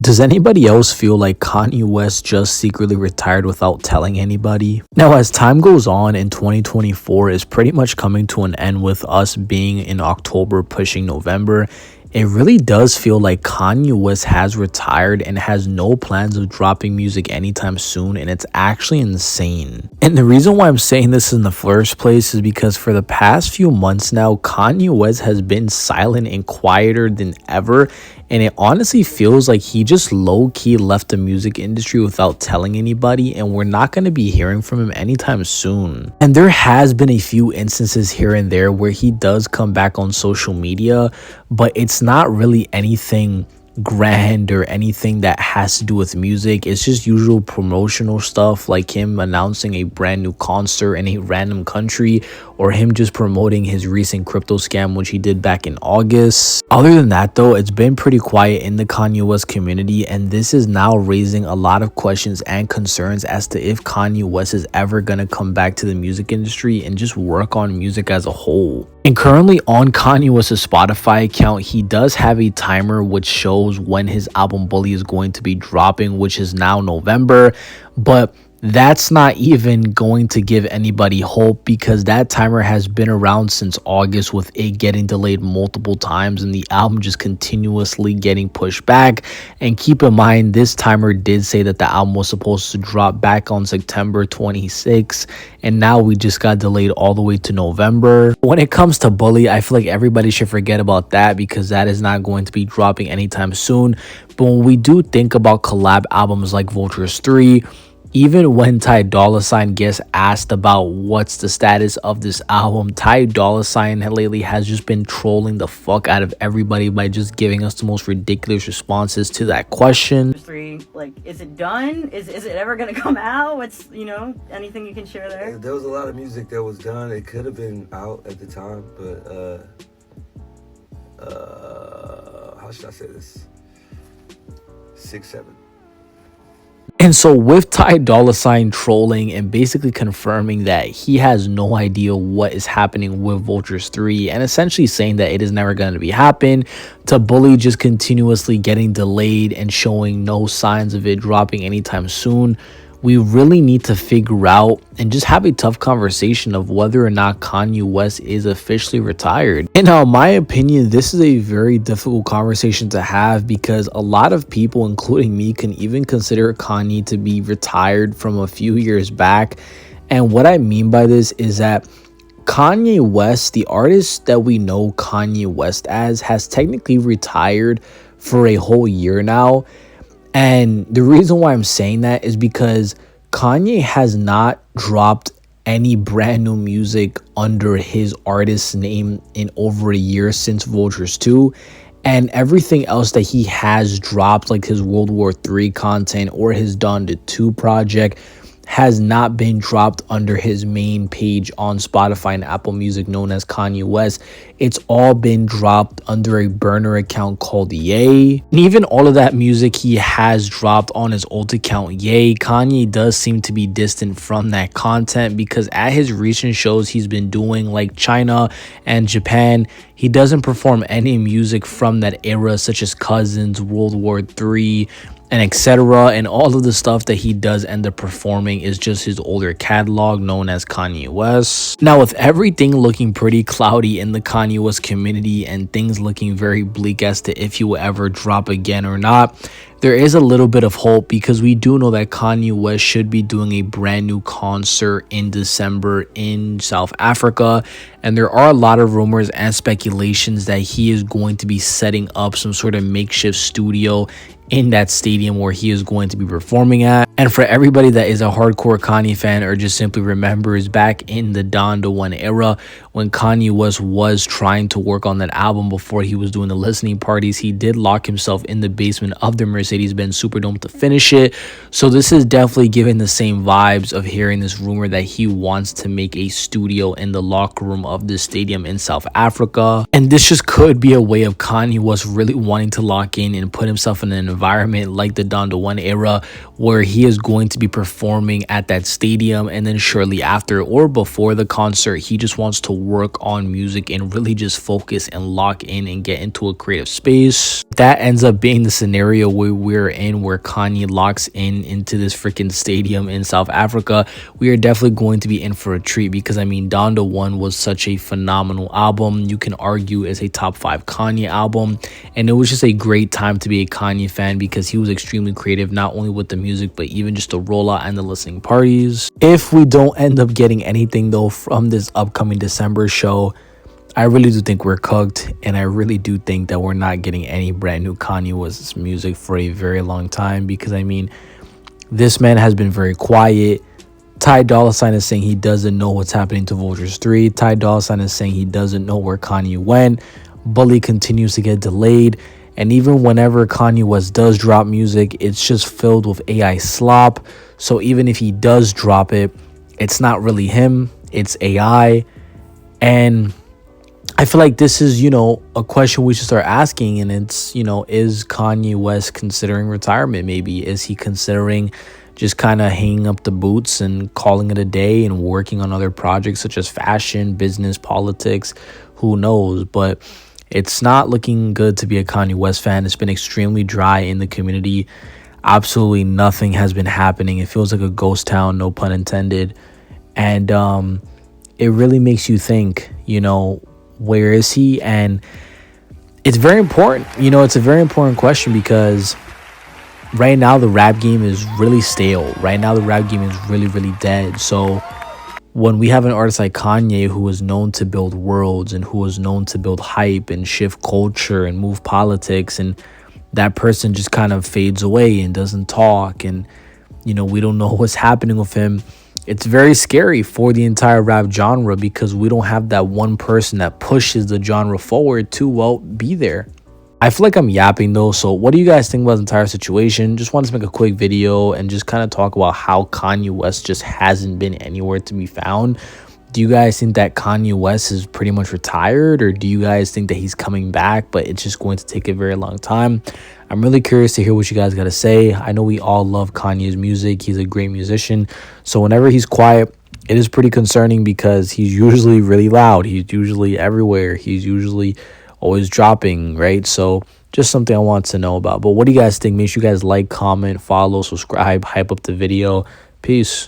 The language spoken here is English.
Does anybody else feel like Kanye West just secretly retired without telling anybody? Now, as time goes on and 2024 is pretty much coming to an end with us being in October pushing November, it really does feel like Kanye West has retired and has no plans of dropping music anytime soon, and it's actually insane. And the reason why I'm saying this in the first place is because for the past few months now, Kanye West has been silent and quieter than ever, and it honestly feels like he just low-key left the music industry without telling anybody, and we're not going to be hearing from him anytime soon. And there has been a few instances here and there where he does come back on social media, but it's not really anything grand or anything that has to do with music. It's just usual promotional stuff, like him announcing a brand new concert in a random country, or him just promoting his recent crypto scam, which he did back in August. Other than that though, it's been pretty quiet in the Kanye West community, and this is now raising a lot of questions and concerns as to if Kanye West is ever gonna come back to the music industry and just work on music as a whole. And currently on Kanye West's Spotify account, he does have a timer which shows when his album Bully is going to be dropping, which is now November, but that's not even going to give anybody hope because that timer has been around since August, with it getting delayed multiple times and the album just continuously getting pushed back. And keep in mind, this timer did say that the album was supposed to drop back on September 26th, and now we just got delayed all the way to November. When it comes to Bully, I feel like everybody should forget about that because that is not going to be dropping anytime soon. But when we do think about collab albums like Vultures 3, even when Dolla gets asked about what's the status of this album, Dolla lately has just been trolling the fuck out of everybody by just giving us the most ridiculous responses to that question. Like, is it done? Is it ever gonna come out? What's, anything you can share there? There was a lot of music that was done. It could have been out at the time, but how should I say this? 6, 7. And so with Dolla trolling and basically confirming that he has no idea what is happening with Vultures 3 and essentially saying that it is never going to be happen, to Bully just continuously getting delayed and showing no signs of it dropping anytime soon, we really need to figure out and just have a tough conversation of whether or not Kanye West is officially retired. And now, in my opinion, this is a very difficult conversation to have because a lot of people, including me, can even consider Kanye to be retired from a few years back. And what I mean by this is that Kanye West, the artist that we know Kanye West as, has technically retired for a whole year now. And the reason why I'm saying that is because Kanye has not dropped any brand new music under his artist's name in over a year since Vultures 2. And everything else that he has dropped, like his World War III content or his Donda 2 project, has not been dropped under his main page on Spotify and Apple Music known as Kanye West. It's all been dropped under a burner account called Ye. And even all of that music he has dropped on his old account Ye, Kanye does seem to be distant from that content because at his recent shows he's been doing, like China and Japan, he doesn't perform any music from that era, such as Cousins, World War III, and etc. And all of the stuff that he does end up performing is just his older catalog known as Kanye West. Now, with everything looking pretty cloudy in the Kanye West community and things looking very bleak as to if he will ever drop again or not, there is a little bit of hope because we do know that Kanye West should be doing a brand new concert in December in South Africa. And there are a lot of rumors and speculations that he is going to be setting up some sort of makeshift studio in that stadium where he is going to be performing at. And for everybody that is a hardcore Kanye fan or just simply remembers back in the Donda 1 era when Kanye West was trying to work on that album before he was doing the listening parties, he did lock himself in the basement of the Mercedes-Benz Superdome to finish it. So this is definitely giving the same vibes of hearing this rumor that he wants to make a studio in the locker room of this stadium in South Africa. And this just could be a way of Kanye West really wanting to lock in and put himself in an environment like the Donda 1 era where he is going to be performing at that stadium, and then shortly after or before the concert he just wants to work on music and really just focus and lock in and get into a creative space. That ends up being the scenario where we're in, where Kanye locks in into this freaking stadium in South Africa, we are definitely going to be in for a treat, because I mean, Donda 1 was such a phenomenal album. You can argue it's a top 5 Kanye album, and it was just a great time to be a Kanye fan, because he was extremely creative, not only with the music but even just the rollout and the listening parties. If we don't end up getting anything though from this upcoming December show, I really do think we're cooked, and I really do think that we're not getting any brand new Kanye West's music for a very long time, because I mean, this man has been very quiet. Dolla is saying he doesn't know what's happening to Vultures 3. Dolla is saying he doesn't know where Kanye went. Bully continues to get delayed, and even whenever Kanye West does drop music, it's just filled with AI slop. So even if he does drop it, it's not really him, it's AI. And I feel like this is, a question we should start asking, and it's, is Kanye West considering retirement? Maybe is he considering just kind of hanging up the boots and calling it a day and working on other projects such as fashion, business, politics? Who knows? But it's not looking good to be a Kanye West fan. It's been extremely dry in the community. Absolutely nothing has been happening. It feels like a ghost town, no pun intended. And it really makes you think, where is he? And it's very important. It's a very important question, because right now the rap game is really stale. Right now the rap game is really, really dead. So when we have an artist like Kanye, who is known to build worlds and who is known to build hype and shift culture and move politics, and that person just kind of fades away and doesn't talk, and we don't know what's happening with him, it's very scary for the entire rap genre, because we don't have that one person that pushes the genre forward to, well, be there. I feel like I'm yapping though, so what do you guys think about the entire situation? Just wanted to make a quick video and just kind of talk about how Kanye West just hasn't been anywhere to be found. Do you guys think that Kanye West is pretty much retired, or do you guys think that he's coming back, but it's just going to take a very long time? I'm really curious to hear what you guys got to say. I know we all love Kanye's music. He's a great musician. So whenever he's quiet, it is pretty concerning, because he's usually really loud. He's usually everywhere. He's usually always dropping, right? So just something I want to know about. But what do you guys think? Make sure you guys like, comment, follow, subscribe, hype up the video. Peace.